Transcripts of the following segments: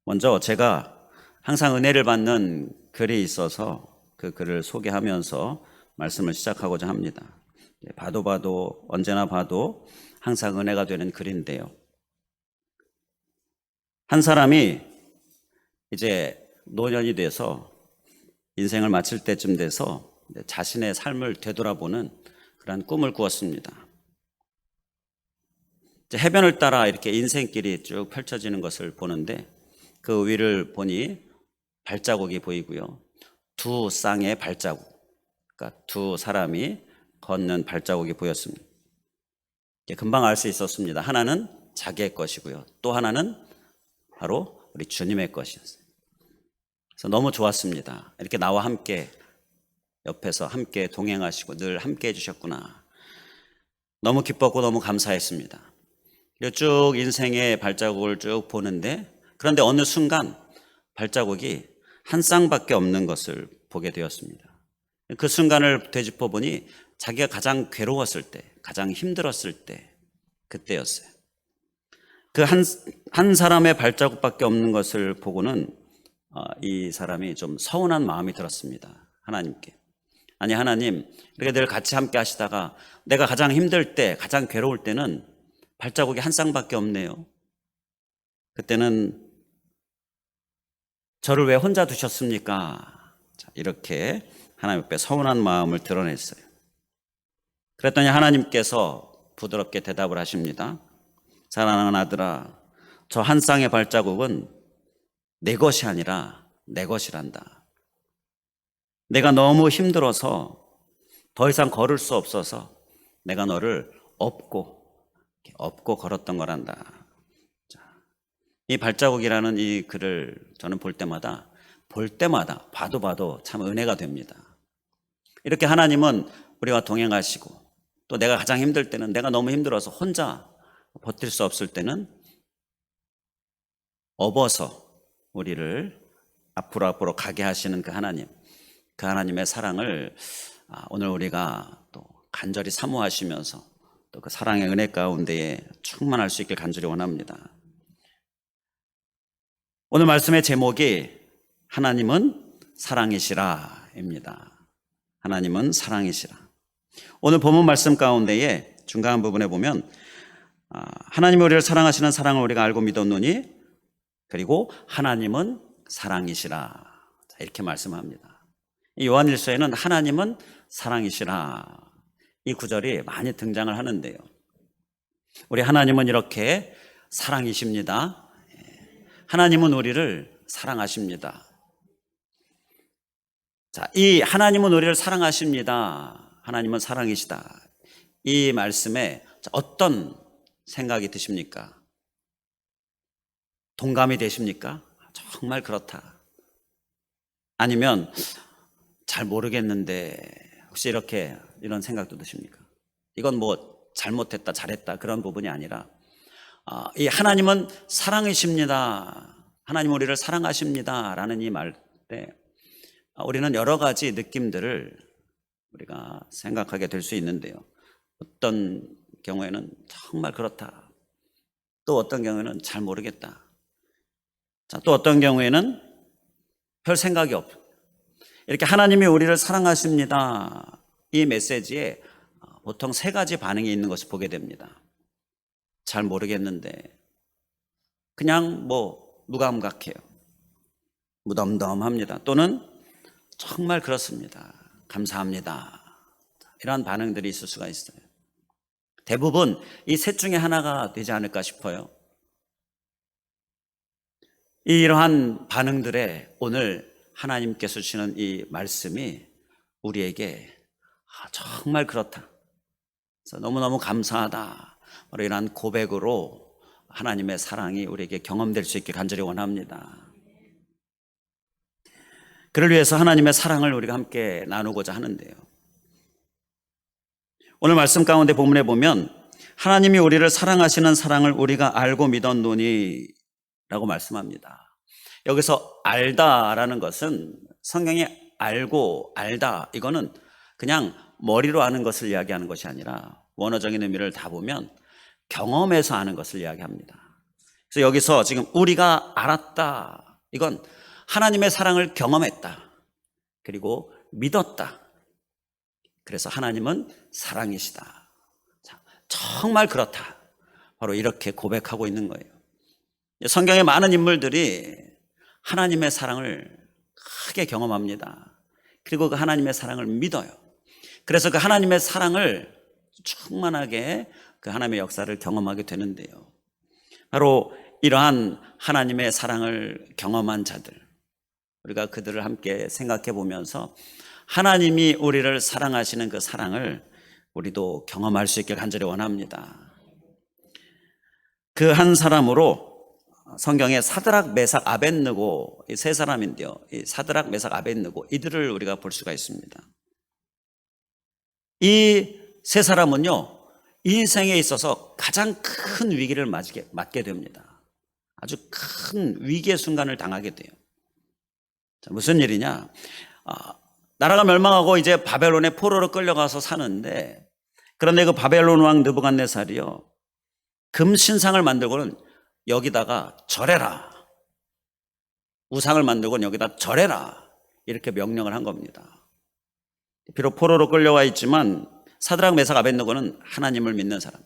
먼저 제가 항상 은혜를 받는 글이 있어서 그 글을 소개하면서 말씀을 시작하고자 합니다. 봐도 언제나 봐도 항상 은혜가 되는 글인데요. 한 사람이 이제 노년이 돼서 인생을 마칠 때쯤 돼서 자신의 삶을 되돌아보는 그런 꿈을 꾸었습니다. 해변을 따라 이렇게 인생길이 쭉 펼쳐지는 것을 보는데 그 위를 보니 발자국이 보이고요. 두 쌍의 발자국, 그러니까 두 사람이 걷는 발자국이 보였습니다. 금방 알 수 있었습니다. 하나는 자기의 것이고요. 또 하나는 바로 우리 주님의 것이었어요. 그래서 너무 좋았습니다. 이렇게 나와 함께 옆에서 함께 동행하시고 늘 함께 해주셨구나. 너무 기뻤고 너무 감사했습니다. 쭉 인생의 발자국을 쭉 보는데 그런데 어느 순간 발자국이 한 쌍밖에 없는 것을 보게 되었습니다. 그 순간을 되짚어 보니 자기가 가장 괴로웠을 때, 가장 힘들었을 때 그때였어요. 그 한 사람의 발자국밖에 없는 것을 보고는 이 사람이 좀 서운한 마음이 들었습니다. 하나님께. 아니 하나님, 이렇게 늘 같이 함께 하시다가 내가 가장 힘들 때, 가장 괴로울 때는 발자국이 한 쌍밖에 없네요. 그때는 저를 왜 혼자 두셨습니까? 이렇게 하나님 앞에 서운한 마음을 드러냈어요. 그랬더니 하나님께서 부드럽게 대답을 하십니다. 사랑하는 아들아, 저 한 쌍의 발자국은 내 것이 아니라 내 것이란다. 내가 너무 힘들어서 더 이상 걸을 수 없어서 내가 너를 업고 걸었던 거란다. 이 발자국이라는 이 글을 저는 볼 때마다 봐도 참 은혜가 됩니다. 이렇게 하나님은 우리와 동행하시고 또 내가 가장 힘들 때는 내가 너무 힘들어서 혼자 버틸 수 없을 때는 업어서 우리를 앞으로 가게 하시는 그 하나님의 사랑을 오늘 우리가 또 간절히 사모하시면서 또 그 사랑의 은혜 가운데에 충만할 수 있길 간절히 원합니다. 오늘 말씀의 제목이 하나님은 사랑이시라입니다. 하나님은 사랑이시라. 오늘 본문 말씀 가운데에 중간 부분에 보면 하나님이 우리를 사랑하시는 사랑을 우리가 알고 믿었노니 그리고 하나님은 사랑이시라 이렇게 말씀합니다. 이 요한일서에는 하나님은 사랑이시라 이 구절이 많이 등장을 하는데요. 우리 하나님은 이렇게 사랑이십니다. 하나님은 우리를 사랑하십니다. 자, 이 하나님은 우리를 사랑하십니다. 하나님은 사랑이시다. 이 말씀에 어떤 생각이 드십니까? 동감이 되십니까? 정말 그렇다. 아니면 잘 모르겠는데 혹시 이런 생각도 드십니까? 이건 뭐 잘못했다, 잘했다 그런 부분이 아니라 이 하나님은 사랑이십니다. 하나님 우리를 사랑하십니다. 라는 이 말 때 우리는 여러 가지 느낌들을 우리가 생각하게 될 수 있는데요. 어떤 경우에는 정말 그렇다. 또 어떤 경우에는 잘 모르겠다. 또 어떤 경우에는 별 생각이 없고 이렇게 하나님이 우리를 사랑하십니다. 이 메시지에 보통 세 가지 반응이 있는 것을 보게 됩니다. 잘 모르겠는데 그냥 무감각해요. 무덤덤합니다. 또는 정말 그렇습니다. 감사합니다. 이런 반응들이 있을 수가 있어요. 대부분 이 셋 중에 하나가 되지 않을까 싶어요. 이러한 반응들에 오늘 하나님께서 주시는 이 말씀이 우리에게 정말 그렇다. 그래서 너무너무 감사하다. 이러한 고백으로 하나님의 사랑이 우리에게 경험될 수 있게 간절히 원합니다. 그를 위해서 하나님의 사랑을 우리가 함께 나누고자 하는데요. 오늘 말씀 가운데 본문에 보면 하나님이 우리를 사랑하시는 사랑을 우리가 알고 믿었노니 라고 말씀합니다. 여기서 알다라는 것은 성경이 알고 알다 이거는 그냥 머리로 아는 것을 이야기하는 것이 아니라 원어적인 의미를 다 보면 경험에서 아는 것을 이야기합니다. 그래서 여기서 지금 우리가 알았다, 이건 하나님의 사랑을 경험했다, 그리고 믿었다. 그래서 하나님은 사랑이시다. 자, 정말 그렇다. 바로 이렇게 고백하고 있는 거예요. 성경의 많은 인물들이 하나님의 사랑을 크게 경험합니다. 그리고 그 하나님의 사랑을 믿어요. 그래서 그 하나님의 사랑을 충만하게 그 하나님의 역사를 경험하게 되는데요. 바로 이러한 하나님의 사랑을 경험한 자들, 우리가 그들을 함께 생각해 보면서 하나님이 우리를 사랑하시는 그 사랑을 우리도 경험할 수 있길 간절히 원합니다. 그 한 사람으로 성경에 사드락, 메삭, 아벳느고 이 세 사람인데요. 이 사드락, 메삭, 아벳느고 이들을 우리가 볼 수가 있습니다. 이 세 사람은요, 인생에 있어서 가장 큰 위기를 맞게 됩니다. 아주 큰 위기의 순간을 당하게 돼요. 자, 무슨 일이냐? 나라가 멸망하고 이제 바벨론의 포로로 끌려가서 사는데, 그런데 그 바벨론 왕 느부갓네살이요, 금 신상을 만들고는 여기다가 절해라, 우상을 만들고는 여기다 절해라, 이렇게 명령을 한 겁니다. 비록 포로로 끌려와 있지만 사드락, 메삭, 아벳느고는 하나님을 믿는 사람,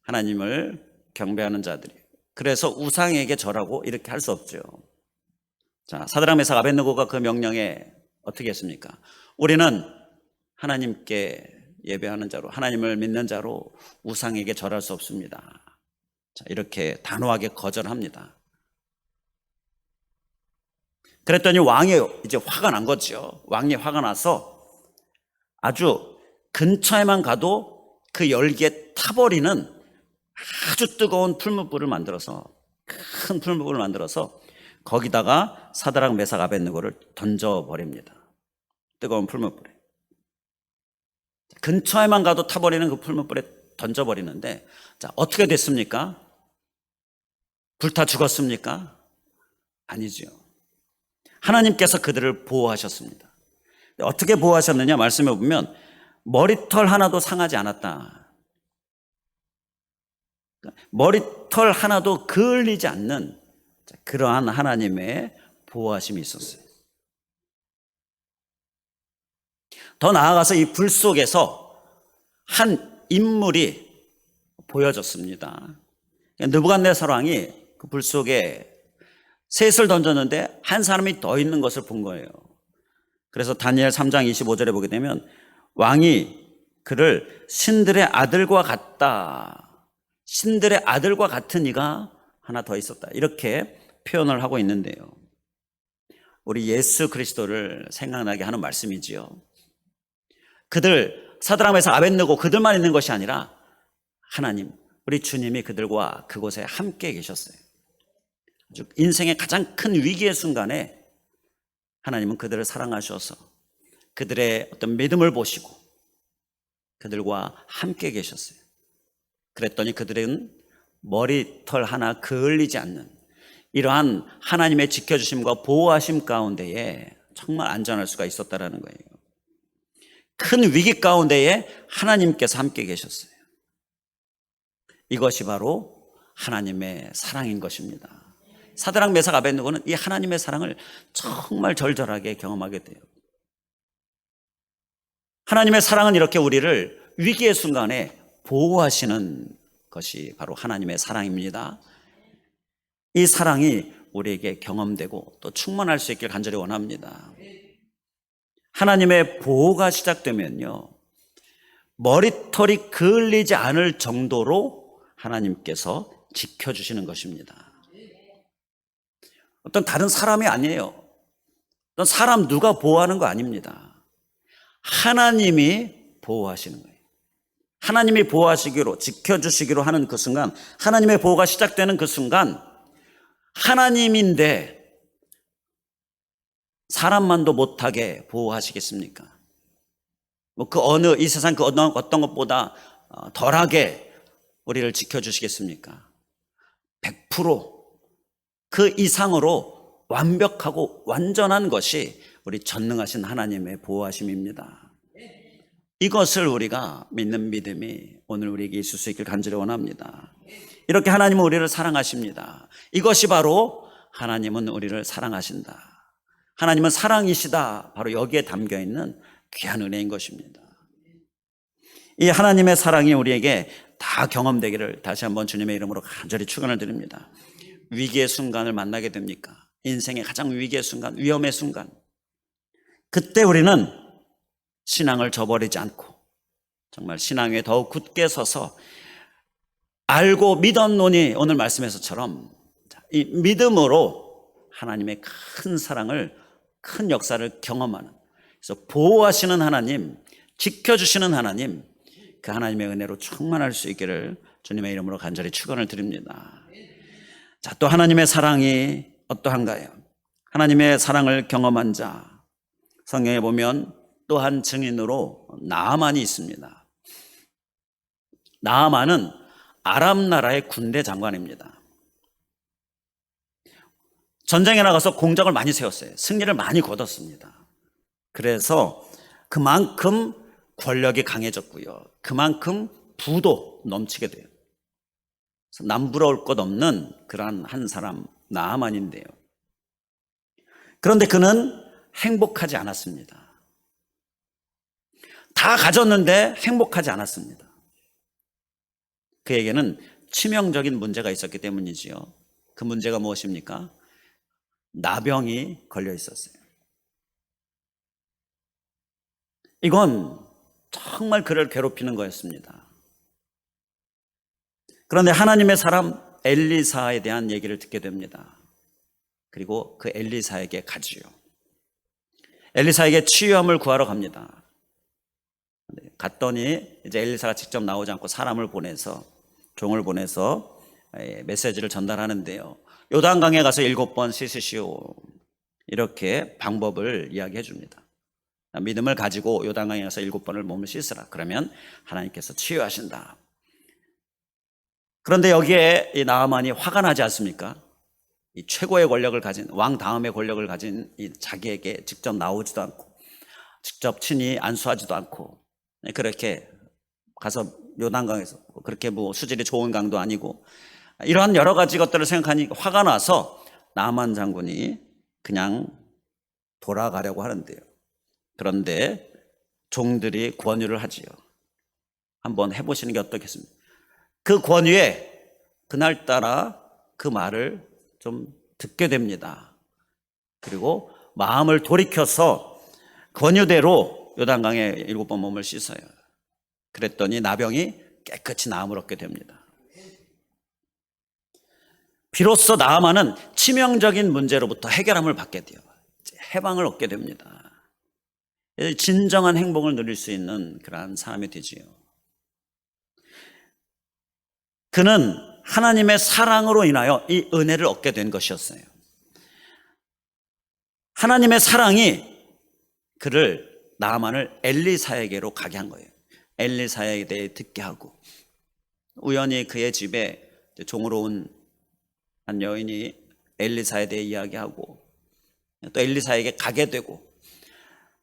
하나님을 경배하는 자들이에요. 그래서 우상에게 절하고 이렇게 할 수 없죠. 자, 사드락, 메삭, 아벳느고가 그 명령에 어떻게 했습니까? 우리는 하나님께 예배하는 자로, 하나님을 믿는 자로 우상에게 절할 수 없습니다. 자, 이렇게 단호하게 거절합니다. 그랬더니 왕이 이제 화가 난 거죠. 왕이 화가 나서 아주 근처에만 가도 그 열기에 타버리는 아주 뜨거운 풀무불을 만들어서, 큰 풀무불을 만들어서 거기다가 사드락, 메삭, 아벳느고를 던져버립니다. 뜨거운 풀무불에. 근처에만 가도 타버리는 그 풀무불에 던져버리는데, 자, 어떻게 됐습니까? 불타 죽었습니까? 아니죠. 하나님께서 그들을 보호하셨습니다. 어떻게 보호하셨느냐 말씀해 보면 머리털 하나도 상하지 않았다. 머리털 하나도 그을리지 않는 그러한 하나님의 보호하심이 있었어요. 더 나아가서 이 불 속에서 한 인물이 보여졌습니다. 느부갓네살 왕이 그 불 속에 셋을 던졌는데 한 사람이 더 있는 것을 본 거예요. 그래서 다니엘 3장 25절에 보게 되면 왕이 그를 신들의 아들과 같다, 신들의 아들과 같은 이가 하나 더 있었다, 이렇게 표현을 하고 있는데요. 우리 예수 그리스도를 생각나게 하는 말씀이지요. 그들, 사드락, 메삭, 아벳느고 그들만 있는 것이 아니라 하나님, 우리 주님이 그들과 그곳에 함께 계셨어요. 아주 인생의 가장 큰 위기의 순간에 하나님은 그들을 사랑하셔서 그들의 어떤 믿음을 보시고 그들과 함께 계셨어요. 그랬더니 그들은 머리털 하나 그을리지 않는 이러한 하나님의 지켜주심과 보호하심 가운데에 정말 안전할 수가 있었다는 거예요. 큰 위기 가운데에 하나님께서 함께 계셨어요. 이것이 바로 하나님의 사랑인 것입니다. 사드락, 메삭, 아벳느고는 이 하나님의 사랑을 정말 절절하게 경험하게 돼요. 하나님의 사랑은 이렇게 우리를 위기의 순간에 보호하시는 것이 바로 하나님의 사랑입니다. 이 사랑이 우리에게 경험되고 또 충만할 수 있길 간절히 원합니다. 하나님의 보호가 시작되면요, 머리털이 그을리지 않을 정도로 하나님께서 지켜주시는 것입니다. 어떤 다른 사람이 아니에요. 어떤 사람 누가 보호하는 거 아닙니다. 하나님이 보호하시는 거예요. 하나님이 보호하시기로, 지켜주시기로 하는 그 순간, 하나님의 보호가 시작되는 그 순간, 하나님인데 사람만도 못하게 보호하시겠습니까? 이 세상 그 어떤 것보다 덜하게 우리를 지켜주시겠습니까? 100% 그 이상으로 완벽하고 완전한 것이 우리 전능하신 하나님의 보호하심입니다. 이것을 우리가 믿는 믿음이 오늘 우리에게 있을 수 있길 간절히 원합니다. 이렇게 하나님은 우리를 사랑하십니다. 이것이 바로 하나님은 우리를 사랑하신다. 하나님은 사랑이시다. 바로 여기에 담겨 있는 귀한 은혜인 것입니다. 이 하나님의 사랑이 우리에게 다 경험되기를 다시 한번 주님의 이름으로 간절히 축원을 드립니다. 위기의 순간을 만나게 됩니까? 인생의 가장 위기의 순간, 위험의 순간. 그때 우리는 신앙을 저버리지 않고 정말 신앙 위에 더욱 굳게 서서 알고 믿었노니 오늘 말씀에서처럼 이 믿음으로 하나님의 큰 사랑을, 큰 역사를 경험하는, 그래서 보호하시는 하나님, 지켜주시는 하나님, 그 하나님의 은혜로 충만할 수 있기를 주님의 이름으로 간절히 축원을 드립니다. 자, 또 하나님의 사랑이 어떠한가요? 하나님의 사랑을 경험한 자, 성경에 보면 또 한 증인으로 나아만이 있습니다. 나아만은 아람 나라의 군대 장관입니다. 전쟁에 나가서 공적을 많이 세웠어요. 승리를 많이 거뒀습니다. 그래서 그만큼 권력이 강해졌고요. 그만큼 부도 넘치게 돼요. 남부러울 것 없는 그러한 한 사람 나아만인데요. 그런데 그는 행복하지 않았습니다. 다 가졌는데 행복하지 않았습니다. 그에게는 치명적인 문제가 있었기 때문이지요. 그 문제가 무엇입니까? 나병이 걸려 있었어요. 이건 정말 그를 괴롭히는 거였습니다. 그런데 하나님의 사람 엘리사에 대한 얘기를 듣게 됩니다. 그리고 그 엘리사에게 가지요. 엘리사에게 치유함을 구하러 갑니다. 갔더니 이제 엘리사가 직접 나오지 않고 사람을 보내서, 종을 보내서 메시지를 전달하는데요. 요단강에 가서 7번 씻으시오. 이렇게 방법을 이야기해 줍니다. 믿음을 가지고 요단강에 가서 7번을 몸을 씻으라. 그러면 하나님께서 치유하신다. 그런데 여기에 이 나아만이 화가 나지 않습니까? 이 최고의 권력을 가진, 왕 다음의 권력을 가진 이 자기에게 직접 나오지도 않고 직접 친히 안수하지도 않고 그렇게 가서 요단강에서, 그렇게 뭐 수질이 좋은 강도 아니고, 이러한 여러 가지 것들을 생각하니 화가 나서 나아만 장군이 그냥 돌아가려고 하는데요. 그런데 종들이 권유를 하지요. 한번 해보시는 게 어떻겠습니까? 그 권유에 그날따라 그 말을 좀 듣게 됩니다. 그리고 마음을 돌이켜서 권유대로 요단강에 7번 몸을 씻어요. 그랬더니 나병이 깨끗이 나음을 얻게 됩니다. 비로소 나아만은 치명적인 문제로부터 해결함을 받게 돼요. 해방을 얻게 됩니다. 진정한 행복을 누릴 수 있는 그러한 사람이 되지요. 그는 하나님의 사랑으로 인하여 이 은혜를 얻게 된 것이었어요. 하나님의 사랑이 그를, 나아만을 엘리사에게로 가게 한 거예요. 엘리사에 대해 듣게 하고, 우연히 그의 집에 종으로 온 한 여인이 엘리사에 대해 이야기하고, 또 엘리사에게 가게 되고,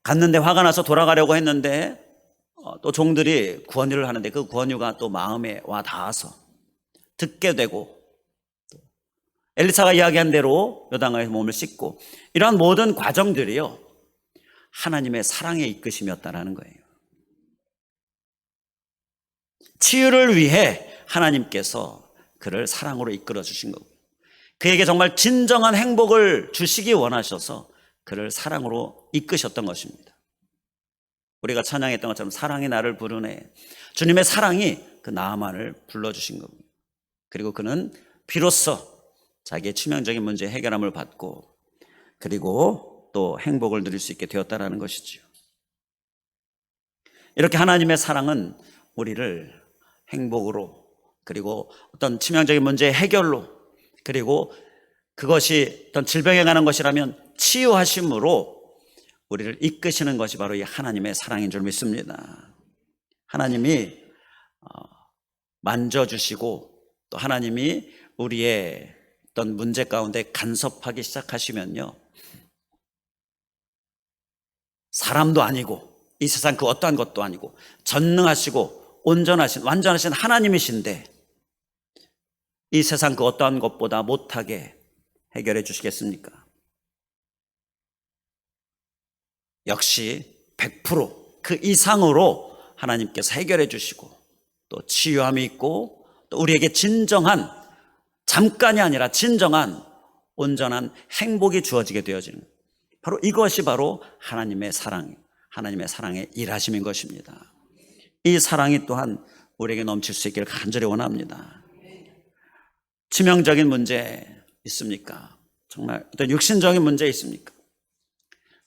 갔는데 화가 나서 돌아가려고 했는데 또 종들이 권유를 하는데 그 권유가 또 마음에 와 닿아서 듣게 되고, 엘리사가 이야기한 대로 요단강에서 몸을 씻고, 이러한 모든 과정들이요 하나님의 사랑의 이끄심이었다라는 거예요. 치유를 위해 하나님께서 그를 사랑으로 이끌어 주신 거고, 그에게 정말 진정한 행복을 주시기 원하셔서 그를 사랑으로 이끄셨던 것입니다. 우리가 찬양했던 것처럼 사랑이 나를 부르네. 주님의 사랑이 그 나아만을 불러주신 겁니다. 그리고 그는 비로소 자기의 치명적인 문제 해결함을 받고, 그리고 또 행복을 누릴 수 있게 되었다는 것이죠. 이렇게 하나님의 사랑은 우리를 행복으로, 그리고 어떤 치명적인 문제의 해결로, 그리고 그것이 어떤 질병에 관한 것이라면 치유하심으로 우리를 이끄시는 것이 바로 이 하나님의 사랑인 줄 믿습니다. 하나님이 만져주시고, 또 하나님이 우리의 어떤 문제 가운데 간섭하기 시작하시면요, 사람도 아니고 이 세상 그 어떠한 것도 아니고 전능하시고 온전하신, 완전하신 하나님이신데 이 세상 그 어떠한 것보다 못하게 해결해 주시겠습니까? 역시 100%그 이상으로 하나님께서 해결해 주시고 또 치유함이 있고 또 우리에게 진정한, 잠깐이 아니라 진정한 온전한 행복이 주어지게 되어지는, 바로 이것이 바로 하나님의 사랑, 하나님의 사랑의 일하심인 것입니다. 이 사랑이 또한 우리에게 넘칠 수 있기를 간절히 원합니다. 치명적인 문제 있습니까? 정말 어떤 육신적인 문제 있습니까?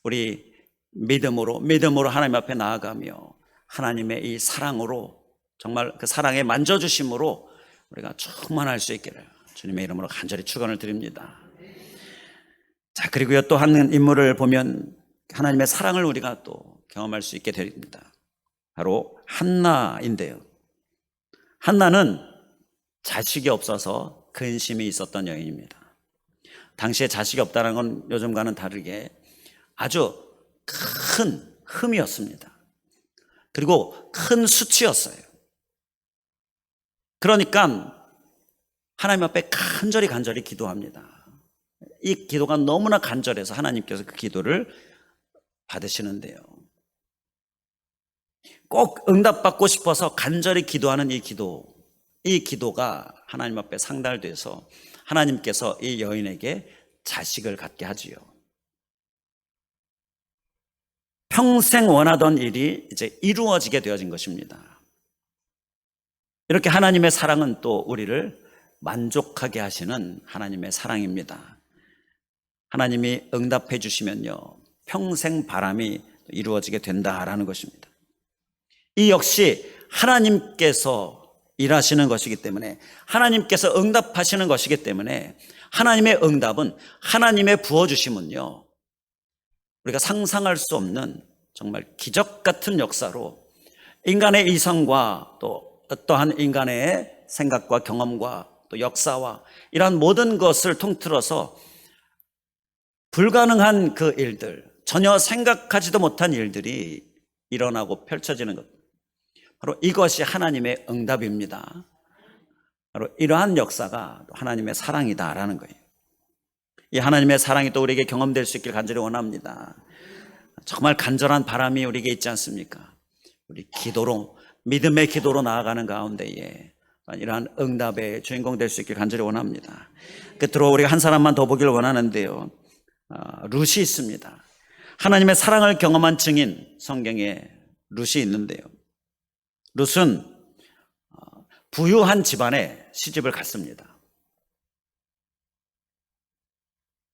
우리 믿음으로 하나님 앞에 나아가며 하나님의 이 사랑으로, 정말 그 사랑의 만져주심으로 우리가 충만할 수 있기를 주님의 이름으로 간절히 축원을 드립니다. 자, 그리고요, 또 한 인물을 보면 하나님의 사랑을 우리가 또 경험할 수 있게 됩니다. 바로 한나인데요. 한나는 자식이 없어서 근심이 있었던 여인입니다. 당시에 자식이 없다는 건 요즘과는 다르게 아주 큰 흠이었습니다. 그리고 큰 수치였어요. 그러니까 하나님 앞에 간절히 기도합니다. 이 기도가 너무나 간절해서 하나님께서 그 기도를 받으시는데요. 꼭 응답받고 싶어서 간절히 기도하는 이 기도가 하나님 앞에 상달돼서 하나님께서 이 여인에게 자식을 갖게 하지요. 평생 원하던 일이 이제 이루어지게 되어진 것입니다. 이렇게 하나님의 사랑은 또 우리를 만족하게 하시는 하나님의 사랑입니다. 하나님이 응답해 주시면요, 평생 바람이 이루어지게 된다라는 것입니다. 이 역시 하나님께서 일하시는 것이기 때문에, 하나님께서 응답하시는 것이기 때문에, 하나님의 응답은, 하나님의 부어주심은요, 우리가 상상할 수 없는 정말 기적 같은 역사로 인간의 이성과 또 어떠한 인간의 생각과 경험과 또 역사와 이러한 모든 것을 통틀어서 불가능한 그 일들, 전혀 생각하지도 못한 일들이 일어나고 펼쳐지는 것, 바로 이것이 하나님의 응답입니다. 바로 이러한 역사가 하나님의 사랑이다라는 거예요. 이 하나님의 사랑이 또 우리에게 경험될 수 있길 간절히 원합니다. 정말 간절한 바람이 우리에게 있지 않습니까? 우리 기도로, 믿음의 기도로 나아가는 가운데에 이러한 응답의 주인공 될 수 있길 간절히 원합니다. 끝으로 우리가 한 사람만 더 보기를 원하는데요, 룻이 있습니다. 하나님의 사랑을 경험한 증인, 성경에 룻이 있는데요, 룻은 부유한 집안에 시집을 갔습니다.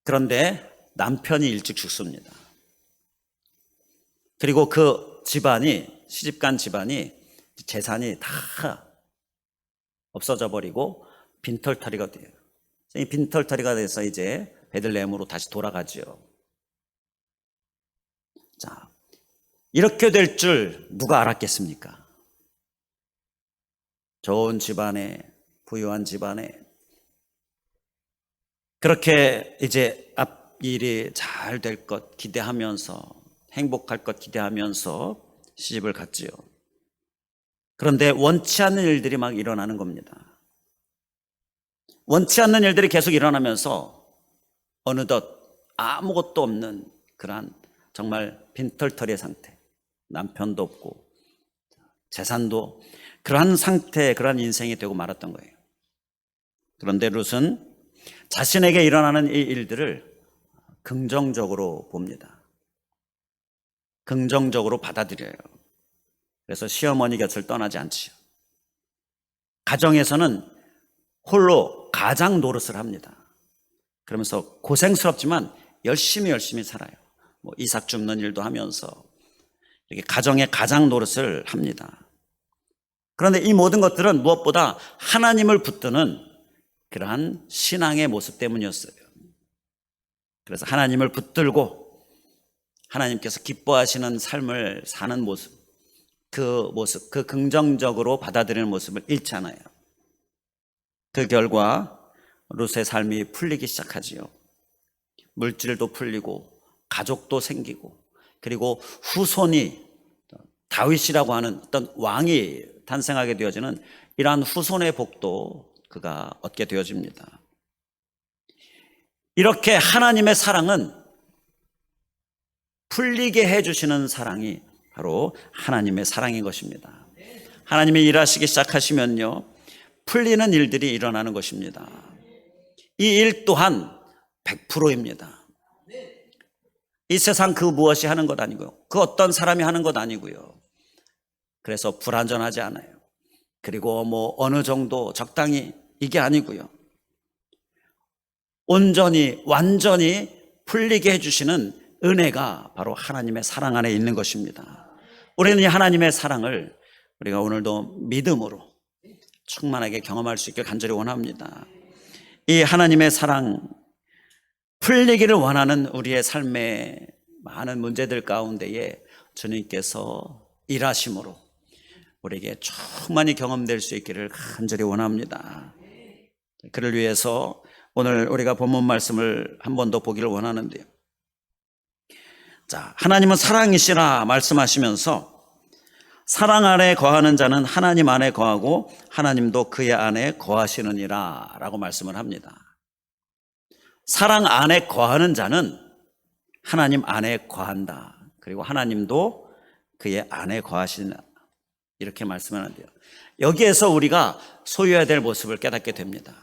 그런데 남편이 일찍 죽습니다. 그리고 그 집안이, 시집간 집안이 재산이 다 없어져 버리고 빈털터리가 돼요. 이 빈털터리가 돼서 이제 베들레헴으로 다시 돌아가죠. 자, 이렇게 될 줄 누가 알았겠습니까? 좋은 집안에, 부유한 집안에 그렇게 이제 앞일이 잘 될 것 기대하면서, 행복할 것 기대하면서 시집을 갔지요. 그런데 원치 않는 일들이 막 일어나는 겁니다. 원치 않는 일들이 계속 일어나면서 어느덧 아무것도 없는 그러한 정말 빈털터리의 상태, 남편도 없고 재산도, 그러한 상태, 그러한 인생이 되고 말았던 거예요. 그런데 룻은 자신에게 일어나는 이 일들을 긍정적으로 봅니다. 긍정적으로 받아들여요. 그래서 시어머니 곁을 떠나지 않지요. 가정에서는 홀로 가장 노릇을 합니다. 그러면서 고생스럽지만 열심히 살아요. 뭐 이삭 줍는 일도 하면서 이렇게 가정의 가장 노릇을 합니다. 그런데 이 모든 것들은 무엇보다 하나님을 붙드는 그러한 신앙의 모습 때문이었어요. 그래서 하나님을 붙들고 하나님께서 기뻐하시는 삶을 사는 모습, 그 긍정적으로 받아들이는 모습을 잃지 않아요. 그 결과 룻의 삶이 풀리기 시작하지요. 물질도 풀리고 가족도 생기고, 그리고 후손이 다윗이라고 하는 어떤 왕이 탄생하게 되어지는 이러한 후손의 복도 그가 얻게 되어집니다. 이렇게 하나님의 사랑은 풀리게 해주시는 사랑이 바로 하나님의 사랑인 것입니다. 하나님이 일하시기 시작하시면요, 풀리는 일들이 일어나는 것입니다. 이 일 또한 100%입니다. 이 세상 그 무엇이 하는 것 아니고요, 그 어떤 사람이 하는 것 아니고요. 그래서 불완전하지 않아요. 그리고 뭐 어느 정도 적당히 이게 아니고요. 온전히 완전히 풀리게 해주시는 은혜가 바로 하나님의 사랑 안에 있는 것입니다. 우리는 이 하나님의 사랑을 우리가 오늘도 믿음으로 충만하게 경험할 수 있길 간절히 원합니다. 이 하나님의 사랑, 풀리기를 원하는 우리의 삶의 많은 문제들 가운데에 주님께서 일하심으로 우리에게 충만히 경험될 수 있기를 간절히 원합니다. 그를 위해서 오늘 우리가 본문 말씀을 한 번 더 보기를 원하는데요. 자, 하나님은 사랑이시라 말씀하시면서 사랑 안에 거하는 자는 하나님 안에 거하고 하나님도 그의 안에 거하시느니라 라고 말씀을 합니다. 사랑 안에 거하는 자는 하나님 안에 거한다. 그리고 하나님도 그의 안에 거하시느니라, 이렇게 말씀을 하는데요. 여기에서 우리가 소유해야 될 모습을 깨닫게 됩니다.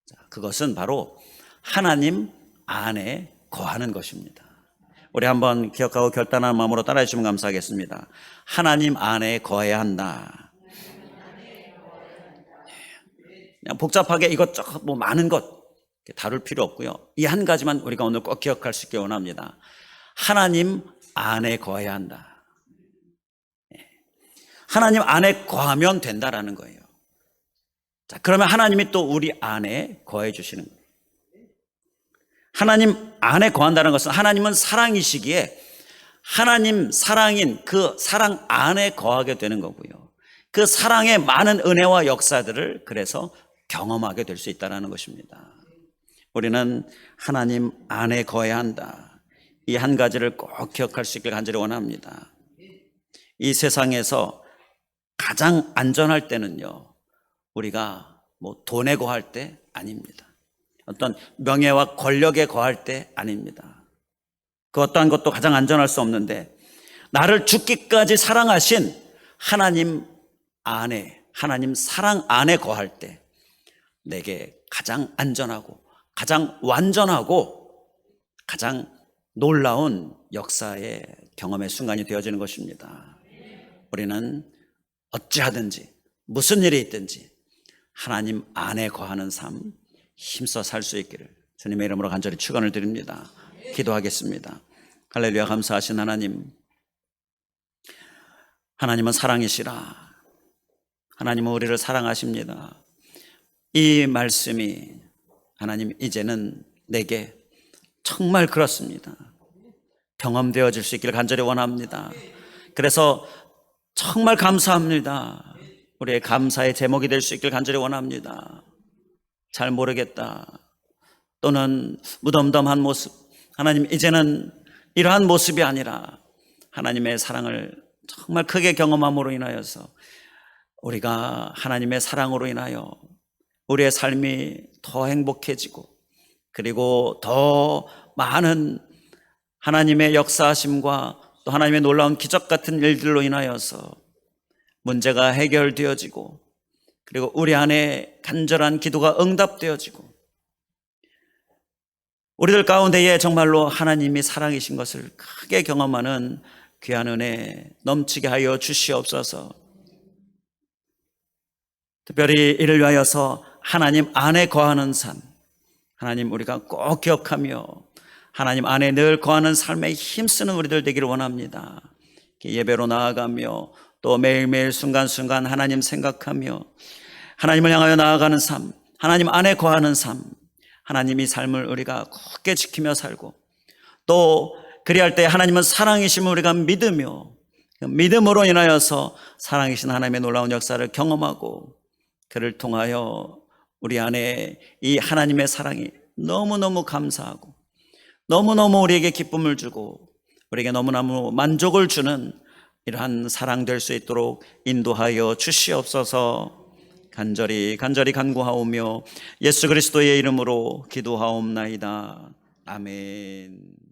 자, 그것은 바로 하나님 안에 거하는 것입니다. 우리 한번 기억하고 결단하는 마음으로 따라해 주시면 감사하겠습니다. 하나님 안에 거해야 한다. 그냥 복잡하게 이것저것 뭐 많은 것 다룰 필요 없고요. 이 한 가지만 우리가 오늘 꼭 기억할 수 있기 원합니다. 하나님 안에 거해야 한다. 하나님 안에 거하면 된다라는 거예요. 자, 그러면 하나님이 또 우리 안에 거해 주시는 거예요. 하나님 안에 거한다는 것은 하나님은 사랑이시기에 하나님 사랑인 그 사랑 안에 거하게 되는 거고요. 그 사랑의 많은 은혜와 역사들을 그래서 경험하게 될 수 있다는 것입니다. 우리는 하나님 안에 거해야 한다. 이 한 가지를 꼭 기억할 수 있길 간절히 원합니다. 이 세상에서 가장 안전할 때는요, 우리가 뭐 돈에 거할 때 아닙니다. 어떤 명예와 권력에 거할 때 아닙니다. 그 어떠한 것도 가장 안전할 수 없는데, 나를 죽기까지 사랑하신 하나님 안에, 하나님 사랑 안에 거할 때 내게 가장 안전하고 가장 완전하고 가장 놀라운 역사의 경험의 순간이 되어지는 것입니다. 우리는 어찌하든지 무슨 일이 있든지 하나님 안에 거하는 삶 힘써 살 수 있기를 주님의 이름으로 간절히 축원을 드립니다. 기도하겠습니다. 할렐루야. 감사하신 하나님, 하나님은 사랑이시라. 하나님은 우리를 사랑하십니다. 이 말씀이 하나님 이제는 내게 정말 그렇습니다. 경험되어질 수 있기를 간절히 원합니다. 그래서 정말 감사합니다. 우리의 감사의 제목이 될 수 있기를 간절히 원합니다. 잘 모르겠다, 또는 무덤덤한 모습, 하나님 이제는 이러한 모습이 아니라 하나님의 사랑을 정말 크게 경험함으로 인하여서 우리가 하나님의 사랑으로 인하여 우리의 삶이 더 행복해지고, 그리고 더 많은 하나님의 역사하심과 또 하나님의 놀라운 기적 같은 일들로 인하여서 문제가 해결되어지고, 그리고 우리 안에 간절한 기도가 응답되어지고, 우리들 가운데에 정말로 하나님이 사랑이신 것을 크게 경험하는 귀한 은혜 넘치게 하여 주시옵소서. 특별히 이를 위하여서 하나님 안에 거하는 삶, 하나님 우리가 꼭 기억하며 하나님 안에 늘 거하는 삶에 힘쓰는 우리들 되기를 원합니다. 예배로 나아가며 또 매일매일 순간순간 하나님 생각하며 하나님을 향하여 나아가는 삶, 하나님 안에 거하는 삶, 하나님이 삶을 우리가 굳게 지키며 살고, 또 그리할 때 하나님은 사랑이심을 우리가 믿으며 믿음으로 인하여서 사랑이신 하나님의 놀라운 역사를 경험하고, 그를 통하여 우리 안에 이 하나님의 사랑이 너무너무 감사하고 너무너무 우리에게 기쁨을 주고 우리에게 너무너무 만족을 주는 이러한 사랑 될 수 있도록 인도하여 주시옵소서. 간절히 간구하오며 예수 그리스도의 이름으로 기도하옵나이다. 아멘.